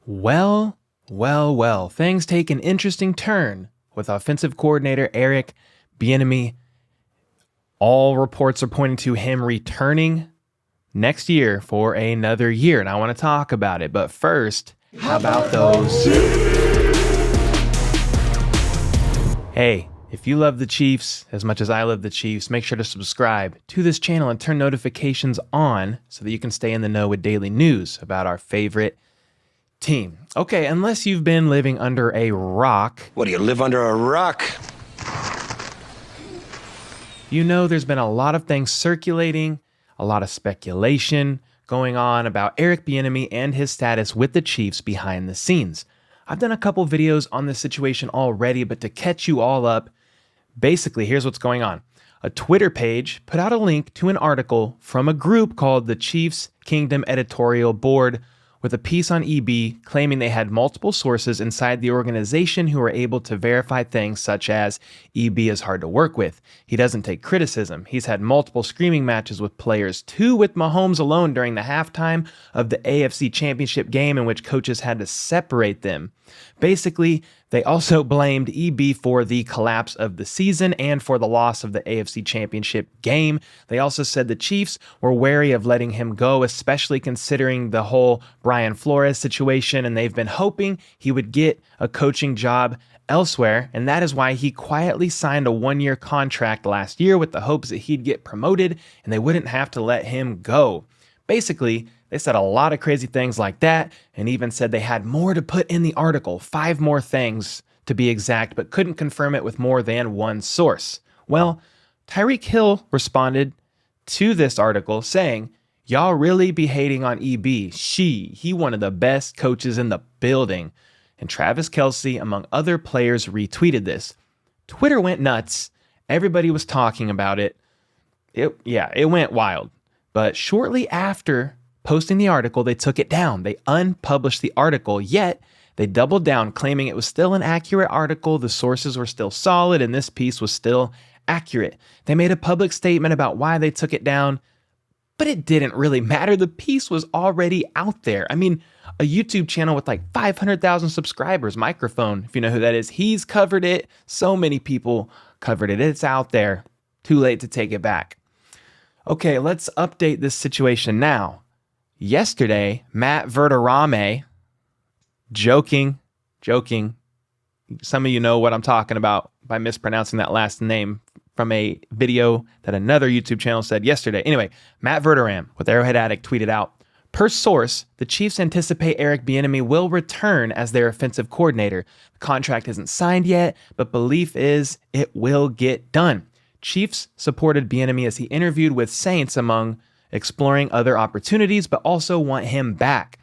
Well, things take an interesting turn with offensive coordinator Eric Bieniemy. All reports are pointing to him returning next year for another year, and I want to talk about it. But first, how about those? Hey, if you love the Chiefs as much as I love the Chiefs, make sure to subscribe to this channel and turn notifications on so that you can stay in the know with daily news about our favorite team. Okay, unless you've been living under a rock. What, do you live under a rock? You know there's been a lot of things circulating, a lot of speculation going on about Eric Bieniemy and his status with the Chiefs behind the scenes. I've done a couple videos on this situation already, but to catch you all up, basically here's what's going on. A Twitter page put out a link to an article from a group called the Chiefs Kingdom Editorial Board with a piece on EB claiming they had multiple sources inside the organization who were able to verify things such as EB is hard to work with. He doesn't take criticism. He's had multiple screaming matches with players, 2 with Mahomes alone during the halftime of the AFC Championship game in which coaches had to separate them. Basically, they also blamed EB for the collapse of the season and for the loss of the AFC Championship game. They also said the Chiefs were wary of letting him go, especially considering the whole Brian Flores situation, and they've been hoping he would get a coaching job elsewhere, and that is why he quietly signed a 1-year contract last year with the hopes that he'd get promoted and they wouldn't have to let him go. Basically, they said a lot of crazy things like that and even said they had more to put in the article, 5 more things to be exact, but couldn't confirm it with more than one source. Well, Tyreek Hill responded to this article saying, "Y'all really be hating on EB. He one of the best coaches in the building." And Travis Kelce, among other players, retweeted this. Twitter went nuts. Everybody was talking about it. It went wild. But shortly after posting the article, they took it down. They unpublished the article, yet they doubled down, claiming it was still an accurate article, the sources were still solid, and this piece was still accurate. They made a public statement about why they took it down, but it didn't really matter. The piece was already out there. I mean, a YouTube channel with like 500,000 subscribers, Microphone, if you know who that is, he's covered it. So many people covered it. It's out there. Too late to take it back. Okay, let's update this situation now. Yesterday, Matt Verderame, joking, some of you know what I'm talking about by mispronouncing that last name from a video that another YouTube channel said yesterday. Anyway, Matt Verderame with Arrowhead Addict tweeted out, "Per source, the Chiefs anticipate Eric Bieniemy will return as their offensive coordinator. The contract isn't signed yet, but belief is it will get done. Chiefs supported Bieniemy as he interviewed with Saints among exploring other opportunities, but also want him back.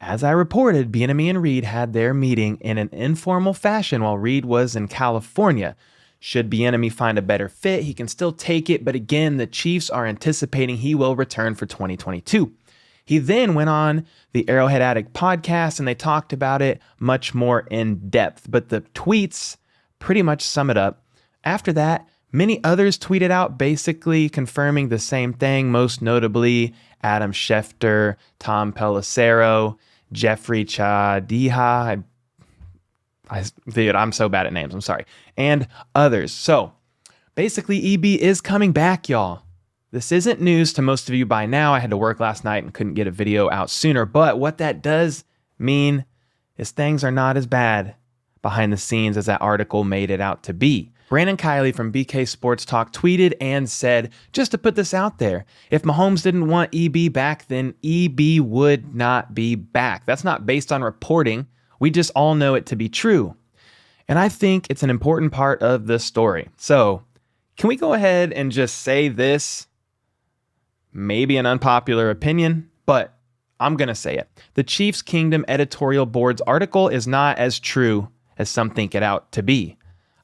As I reported, Bieniemy and Reed had their meeting in an informal fashion while Reed was in California. Should Bieniemy find a better fit, he can still take it, but again, the Chiefs are anticipating he will return for 2022. He then went on the Arrowhead Addict podcast and they talked about it much more in depth, but the tweets pretty much sum it up. After that, many others tweeted out basically confirming the same thing, most notably Adam Schefter, Tom Pelissero, Jeffrey Chadiha. Dude, I'm so bad at names, I'm sorry. And others. So basically EB is coming back, y'all. This isn't news to most of you by now. I had to work last night and couldn't get a video out sooner. But what that does mean is things are not as bad behind the scenes as that article made it out to be. Brandon Keeley from BK Sports Talk tweeted and said, just to put this out there, if Mahomes didn't want EB back, then EB would not be back. That's not based on reporting. We just all know it to be true. And I think it's an important part of the story. So can we go ahead and just say this? Maybe an unpopular opinion, but I'm going to say it. The Chiefs Kingdom Editorial Board's article is not as true as some think it out to be.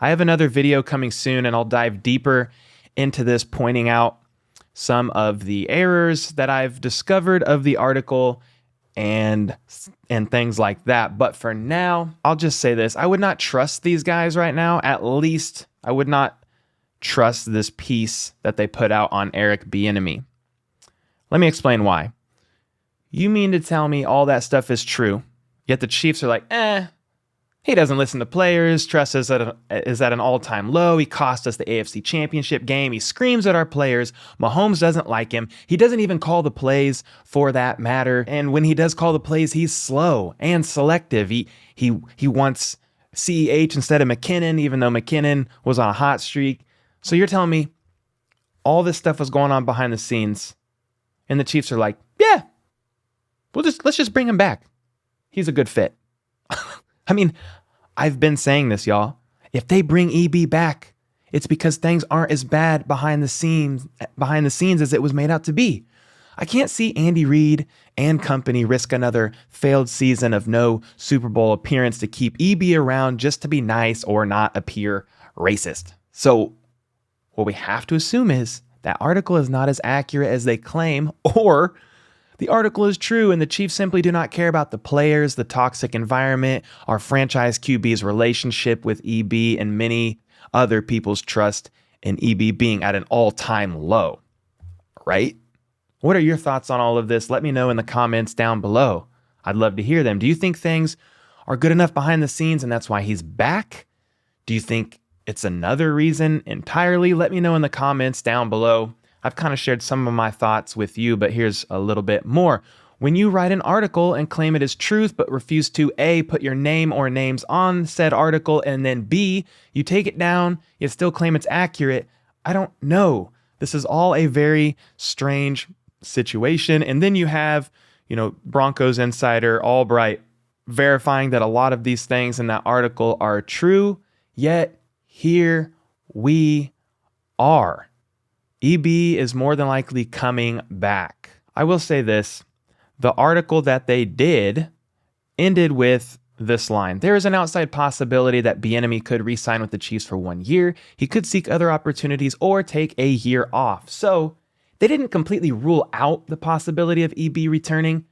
I have another video coming soon and I'll dive deeper into this, pointing out some of the errors that I've discovered of the article and things like that. But for now, I'll just say this. I would not trust these guys right now. At least I would not trust this piece that they put out on Eric Bieniemy. Let me explain why. You mean to tell me all that stuff is true Yet the Chiefs are like, he doesn't listen to players. Trust is at an all-time low. He cost us the AFC Championship game. He screams at our players. Mahomes doesn't like him. He doesn't even call the plays for that matter. And when he does call the plays, he's slow and selective. He wants CEH instead of McKinnon, even though McKinnon was on a hot streak. So you're telling me all this stuff was going on behind the scenes, and the Chiefs are like, yeah, let's just bring him back. He's a good fit. I mean, I've been saying this, y'all. If they bring EB back, it's because things aren't as bad behind the scenes as it was made out to be. I can't see Andy Reid and company risk another failed season of no Super Bowl appearance to keep EB around just to be nice or not appear racist. So what we have to assume is that article is not as accurate as they claim, or the article is true and the Chiefs simply do not care about the players, the toxic environment, our franchise QB's relationship with EB, and many other people's trust in EB being at an all-time low, right? What are your thoughts on all of this? Let me know in the comments down below. I'd love to hear them. Do you think things are good enough behind the scenes and that's why he's back? Do you think it's another reason entirely? Let me know in the comments down below. I've kind of shared some of my thoughts with you, but here's a little bit more. When you write an article and claim it is truth, but refuse to A, put your name or names on said article, and then B, you take it down, you still claim it's accurate, I don't know. This is all a very strange situation. And then you have, Broncos insider Albright verifying that a lot of these things in that article are true, yet here we are. EB is more than likely coming back. I will say this, the article that they did ended with this line. There is an outside possibility that Bieniemy could re-sign with the Chiefs for 1 year. He could seek other opportunities or take a year off. So they didn't completely rule out the possibility of EB returning,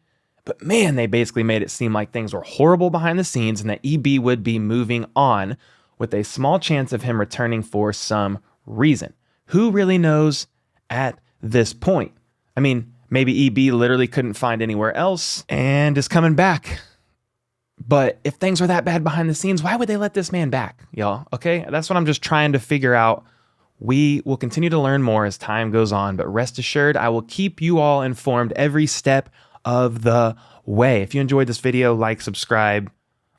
but man, they basically made it seem like things were horrible behind the scenes and that EB would be moving on with a small chance of him returning for some reason. Who really knows at this point? I mean, maybe EB literally couldn't find anywhere else and is coming back. But if things were that bad behind the scenes, why would they let this man back, y'all? Okay, that's what I'm just trying to figure out. We will continue to learn more as time goes on, but rest assured, I will keep you all informed every step of the way. If you enjoyed this video, like, subscribe,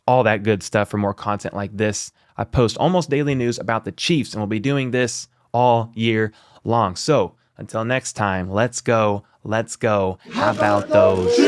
all that good stuff for more content like this. I post almost daily news about the Chiefs, and we'll be doing this all year long. So until next time, let's go. How about those